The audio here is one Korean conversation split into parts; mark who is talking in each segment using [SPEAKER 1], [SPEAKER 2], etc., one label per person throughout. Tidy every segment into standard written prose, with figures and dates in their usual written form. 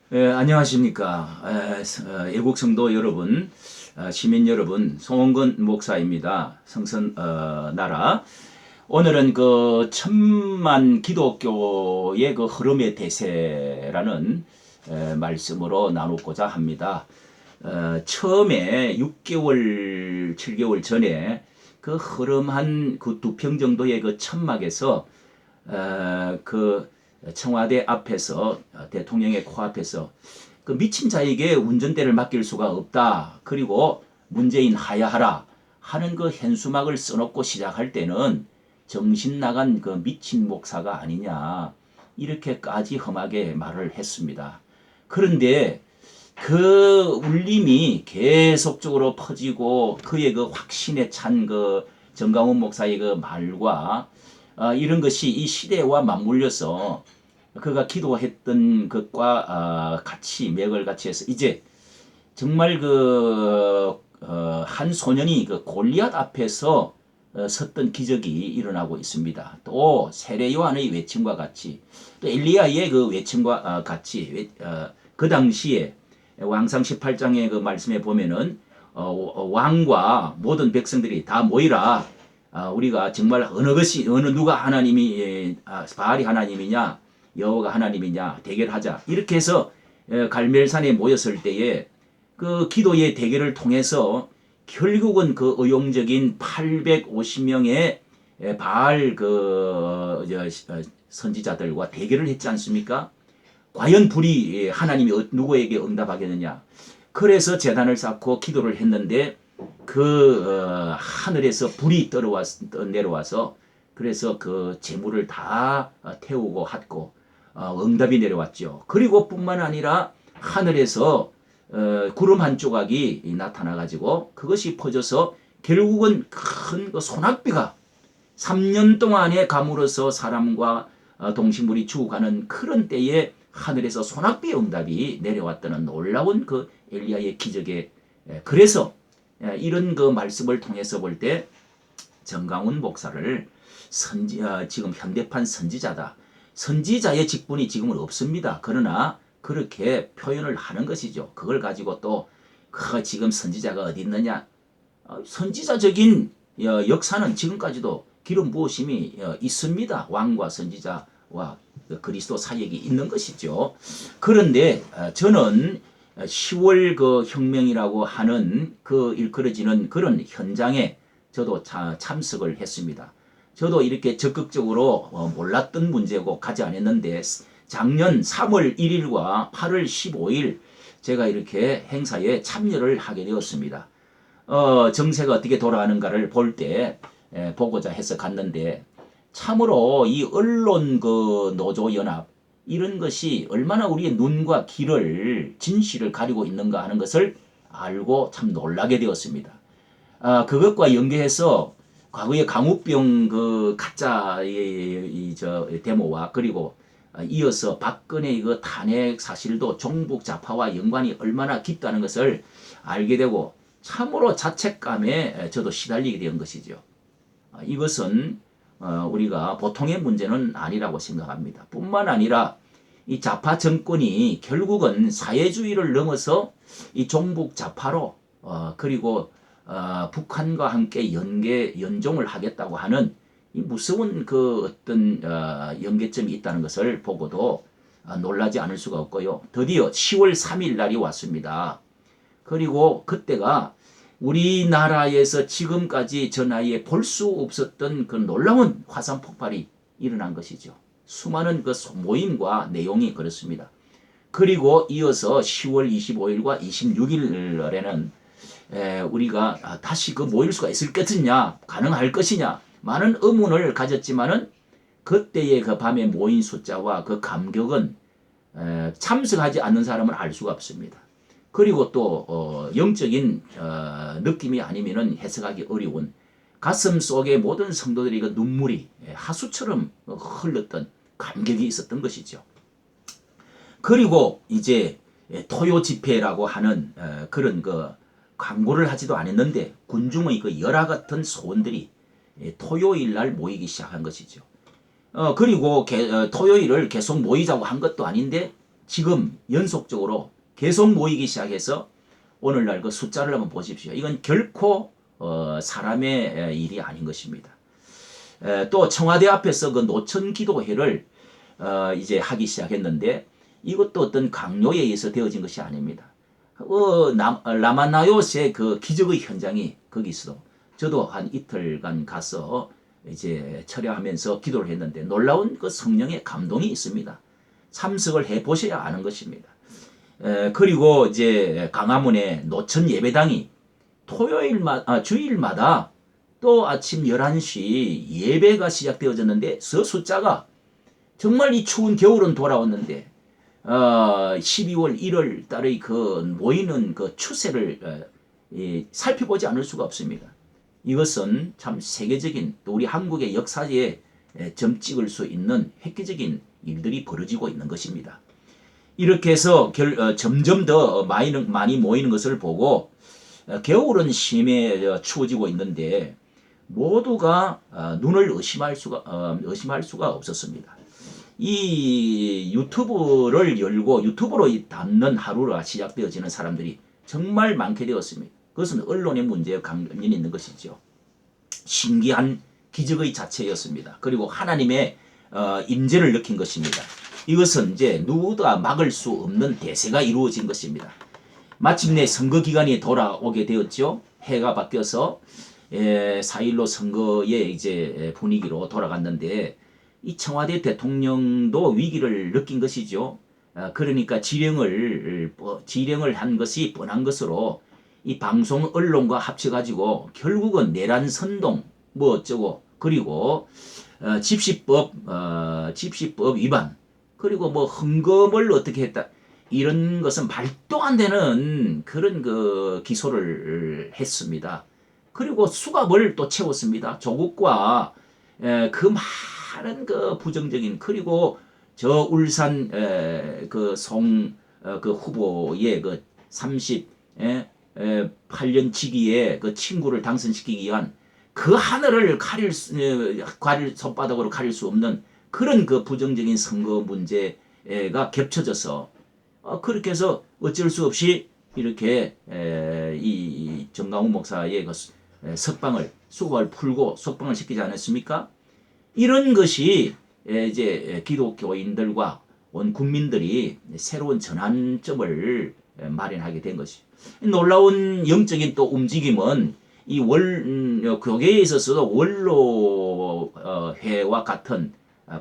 [SPEAKER 1] 안녕하십니까. 애국 성도 여러분, 시민 여러분, 송원근 목사입니다. 성선 나라. 오늘은 그 천만 기독교의 그 흐름의 대세라는 말씀으로 나누고자 합니다. 처음에 6개월, 7개월 전에 그 흐름 한 그 2평 정도의 그 천막에서 그 청와대 앞에서 대통령의 코앞에서 그 미친 자에게 운전대를 맡길 수가 없다. 그리고 문재인 하야하라 하는 그 현수막을 써놓고 시작할 때는 정신 나간 그 미친 목사가 아니냐 이렇게까지 험하게 말을 했습니다. 그런데 그 울림이 계속적으로 퍼지고 그의 그 확신에 찬 그 정강훈 목사의 그 말과 이런 것이 이 시대와 맞물려서 그가 기도했던 것과 같이 맥을 같이 해서 이제 정말 한 소년이 그 골리앗 앞에서 섰던 기적이 일어나고 있습니다. 또 세례 요한의 외침과 같이 또 엘리야의 그 외침과 같이 그 당시에 왕상 18장의 그 말씀에 보면은 왕과 모든 백성들이 다 모이라. 우리가 정말 어느 누가 하나님이 바알이 하나님이냐 여호와가 하나님이냐 대결하자 이렇게 해서 갈멜산에 모였을 때에 그 기도의 대결을 통해서 결국은 그 의용적인 850명의 바알 선지자들과 대결을 했지 않습니까? 과연 불이 하나님이 누구에게 응답하겠느냐? 그래서 제단을 쌓고 기도를 했는데 하늘에서 불이 내려와서 그래서 그 재물을 다 태우고 had고 응답이 내려왔죠. 그리고 뿐만 아니라 하늘에서 구름 한 조각이 나타나가지고 그것이 퍼져서 결국은 큰 그 소낙비가 3년 동안에 가물어서 사람과 동식물이 죽어가는 그런 때에 하늘에서 소낙비의 응답이 내려왔다는 놀라운 그 엘리야의 기적에 그래서 이런 그 말씀을 통해서 볼 때 정강훈 목사를 지금 현대판 선지자다. 선지자의 직분이 지금은 없습니다. 그러나 그렇게 표현을 하는 것이죠. 그걸 가지고 또 지금 선지자가 어디 있느냐. 선지자적인 역사는 지금까지도 기름 부으심이 있습니다. 왕과 선지자와 그리스도 사이에 있는 것이죠. 그런데 저는 10월 그 혁명이라고 하는 그 일컬어지는 그런 현장에 저도 참석을 했습니다. 저도 이렇게 적극적으로 몰랐던 문제고 가지 않았는데 작년 3월 1일과 8월 15일 제가 이렇게 행사에 참여를 하게 되었습니다. 정세가 어떻게 돌아가는가를 볼 때 보고자 해서 갔는데 참으로 이 언론 그 노조 연합 이런 것이 얼마나 우리의 눈과 귀를 진실을 가리고 있는가 하는 것을 알고 참 놀라게 되었습니다. 그것과 연계해서 과거의 강우병 그 가짜의 데모와 그리고 이어서 박근혜의 그 탄핵 사실도 종북 좌파와 연관이 얼마나 깊다는 것을 알게 되고 참으로 자책감에 저도 시달리게 된 것이죠. 이것은 우리가 보통의 문제는 아니라고 생각합니다. 뿐만 아니라 이 좌파 정권이 결국은 사회주의를 넘어서 이 종북 좌파로 그리고 북한과 함께 연종을 하겠다고 하는 이 무서운 그 어떤 연계점이 있다는 것을 보고도 놀라지 않을 수가 없고요. 드디어 10월 3일 날이 왔습니다. 그리고 그때가 우리나라에서 지금까지 저 나이에 볼 수 없었던 그 놀라운 화산 폭발이 일어난 것이죠. 수많은 그 모임과 내용이 그렇습니다. 그리고 이어서 10월 25일과 26일에는 우리가 다시 그 모일 수가 있을 것이냐, 가능할 것이냐, 많은 의문을 가졌지만은 그때의 그 밤에 모인 숫자와 그 감격은 참석하지 않는 사람은 알 수가 없습니다. 그리고 또 영적인 느낌이 아니면은 해석하기 어려운 가슴 속에 모든 성도들이 그 눈물이 하수처럼 흘렀던 감격이 있었던 것이죠. 그리고 이제 토요 집회라고 하는 그런 그 광고를 하지도 않았는데 군중의 그 열화 같은 소원들이 토요일 날 모이기 시작한 것이죠. 그리고 토요일을 계속 모이자고 한 것도 아닌데 지금 연속적으로 계속 모이기 시작해서 오늘날 그 숫자를 한번 보십시오. 이건 결코 사람의 일이 아닌 것입니다. 또 청와대 앞에서 그 노천 기도회를 이제 하기 시작했는데 이것도 어떤 강요에 의해서 되어진 것이 아닙니다. 라마나요스의 그 기적의 현장이 거기 있어. 저도 한 이틀간 가서 이제 철야하면서 기도를 했는데 놀라운 그 성령의 감동이 있습니다. 참석을 해 보셔야 아는 것입니다. 그리고 이제 강화문에 노천 예배당이 주일마다 또 아침 11시 예배가 시작되어졌는데 그 숫자가 정말 이 추운 겨울은 돌아왔는데 12월 1월 달의 그 모이는 그 추세를 살펴보지 않을 수가 없습니다. 이것은 참 세계적인 또 우리 한국의 역사에 점 찍을 수 있는 획기적인 일들이 벌어지고 있는 것입니다. 이렇게 해서 점점 더 많이 모이는 것을 보고 겨울은 심해 추워지고 있는데 모두가 눈을 의심할 수가 없었습니다. 이 유튜브를 열고 유튜브로 담는 하루가 시작되어지는 사람들이 정말 많게 되었습니다. 그것은 언론의 문제에 관련이 있는 것이죠. 신기한 기적의 자체였습니다. 그리고 하나님의 임재를 느낀 것입니다. 이것은 이제 누구도 막을 수 없는 대세가 이루어진 것입니다. 마침내 선거 기간이 돌아오게 되었죠. 해가 바뀌어서 4.15 선거의 이제 분위기로 돌아갔는데 이 청와대 대통령도 위기를 느낀 것이죠. 그러니까 지령을 한 것이 뻔한 것으로 이 방송 언론과 합쳐가지고 결국은 내란 선동 뭐 어쩌고 그리고 집시법 위반 그리고 뭐 헌금을 어떻게 했다 이런 것은 말도 안 되는 그런 그 기소를 했습니다. 그리고 수갑을 또 채웠습니다. 조국과 그 많은 그 부정적인 그리고 저 울산 그 후보의 그 38년 지기의 그 친구를 당선시키기 위한 그 하늘을 가릴 손바닥으로 가릴 수 없는 그런 그 부정적인 선거 문제가 겹쳐져서 그렇게 해서 어쩔 수 없이 이렇게 이 정강훈 목사의 그 수갑을 풀고 석방을 시키지 않았습니까? 이런 것이 이제 기독교인들과 온 국민들이 새로운 전환점을 마련하게 된 것이죠. 놀라운 영적인 또 움직임은 이 교계에 있어서도 원로회와 같은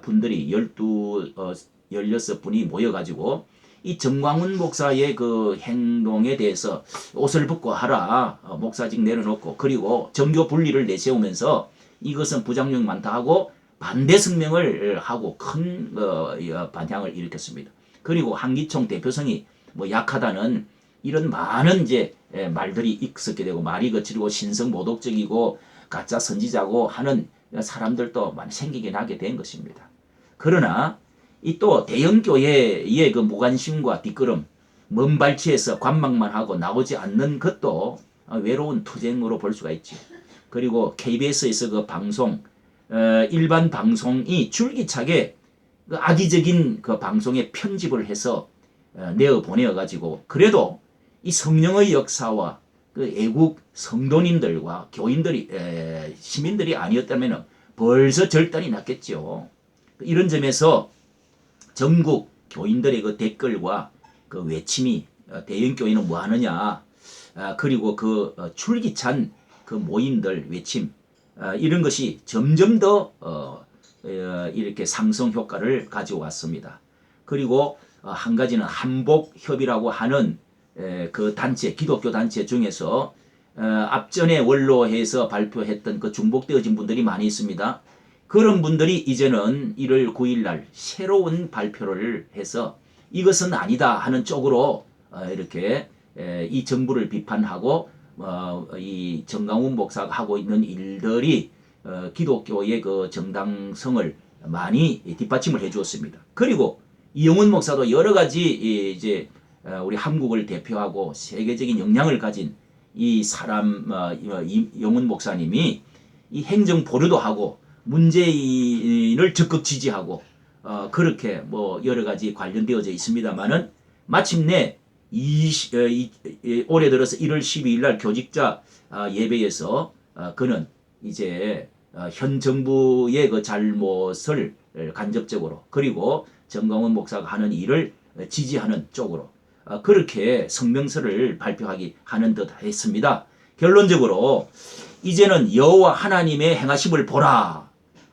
[SPEAKER 1] 분들이 16분이 모여가지고 이 정광훈 목사의 그 행동에 대해서 옷을 벗고 하라, 목사직 내려놓고 그리고 정교 분리를 내세우면서 이것은 부작용이 많다 하고 반대 성명을 하고 큰 반향을 일으켰습니다. 그리고 한기총 대표성이 뭐 약하다는 이런 많은 이제 말들이 있었게 되고 말이 거칠고 신성 모독적이고 가짜 선지자고 하는 사람들도 많이 생기게 하게 된 것입니다. 그러나 이 또 대형 교회의 그 무관심과 뒷걸음, 먼 발치에서 관망만 하고 나오지 않는 것도 외로운 투쟁으로 볼 수가 있지. 그리고 KBS에서 그 방송 일반 방송이 줄기차게 그 악의적인 그 방송에 편집을 해서 내어 보내어 가지고 그래도 이 성령의 역사와 그 애국 성도님들과 교인들이 시민들이 아니었다면 벌써 절단이 났겠죠. 이런 점에서 전국 교인들의 그 댓글과 그 외침이 대형 교회는 뭐 하느냐 그리고 그 줄기찬 그 모임들 외침 이런 것이 점점 더 이렇게 상승 효과를 가지고 왔습니다. 그리고 한 가지는 한복협이라고 하는 그 단체 기독교 단체 중에서 앞전에 원로회에서 발표했던 그 중복되어진 분들이 많이 있습니다. 그런 분들이 이제는 1월 9일 날 새로운 발표를 해서 이것은 아니다 하는 쪽으로 이렇게 이 정부를 비판하고 이 정강훈 목사가 하고 있는 일들이 기독교의 그 정당성을 많이 뒷받침을 해 주었습니다. 그리고 이영훈 목사도 여러 가지 이제 우리 한국을 대표하고 세계적인 영향을 가진 이 사람 이영훈 목사님이 이 행정 보류도 하고 문재인을 적극 지지하고 그렇게 뭐 여러 가지 관련되어져 있습니다만은 마침내 올해 들어서 1월 12일 날 교직자 예배에서 그는 이제 현 정부의 그 잘못을 간접적으로 그리고 정광훈 목사가 하는 일을 지지하는 쪽으로 그렇게 성명서를 발표하기 하는 듯 했습니다. 결론적으로 이제는 여호와 하나님의 행하심을 보라.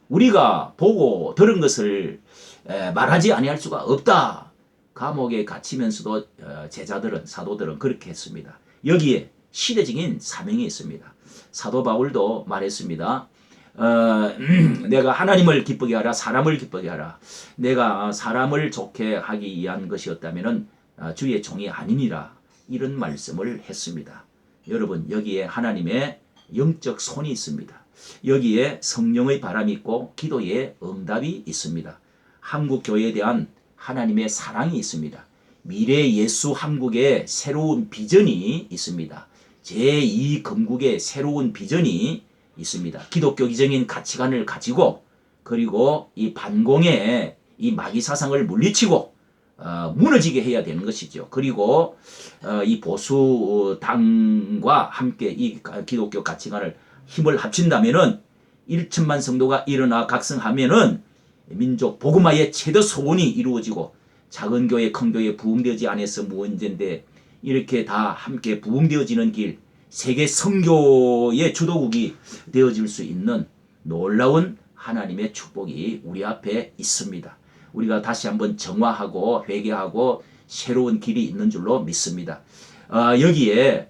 [SPEAKER 1] 우리가 보고 들은 것을 말하지 아니할 수가 없다. 감옥에 갇히면서도 제자들은 사도들은 그렇게 했습니다. 여기에 시대적인 사명이 있습니다. 사도 바울도 말했습니다. 내가 하나님을 기쁘게 하라 사람을 기쁘게 하라. 내가 사람을 좋게 하기 위한 것이었다면 주의 종이 아니니라. 이런 말씀을 했습니다. 여러분 여기에 하나님의 영적 손이 있습니다. 여기에 성령의 바람이 있고 기도의 응답이 있습니다. 한국 교회에 대한 하나님의 사랑이 있습니다. 미래 예수 한국의 새로운 비전이 있습니다. 제2 건국의 새로운 비전이 있습니다. 기독교적인 가치관을 가지고 그리고 이 반공의 이 마귀 사상을 물리치고 무너지게 해야 되는 것이죠. 그리고 이 보수 당과 함께 이 기독교 가치관을 힘을 합친다면은 1천만 성도가 일어나 각성하면은 민족 복음화의 최대 소원이 이루어지고 작은 교회 큰 교회 부흥되지 않아서 무언젠데 이렇게 다 함께 부흥되어지는 길 세계 선교의 주도국이 되어질 수 있는 놀라운 하나님의 축복이 우리 앞에 있습니다. 우리가 다시 한번 정화하고 회개하고 새로운 길이 있는 줄로 믿습니다. 여기에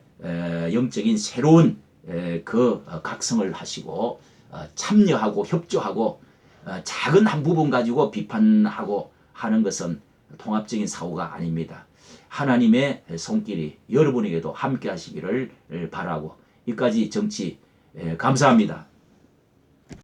[SPEAKER 1] 영적인 새로운 그 각성을 하시고 참여하고 협조하고 작은 한 부분 가지고 비판하고 하는 것은 통합적인 사고가 아닙니다. 하나님의 손길이 여러분에게도 함께 하시기를 바라고 이까지 정치 감사합니다.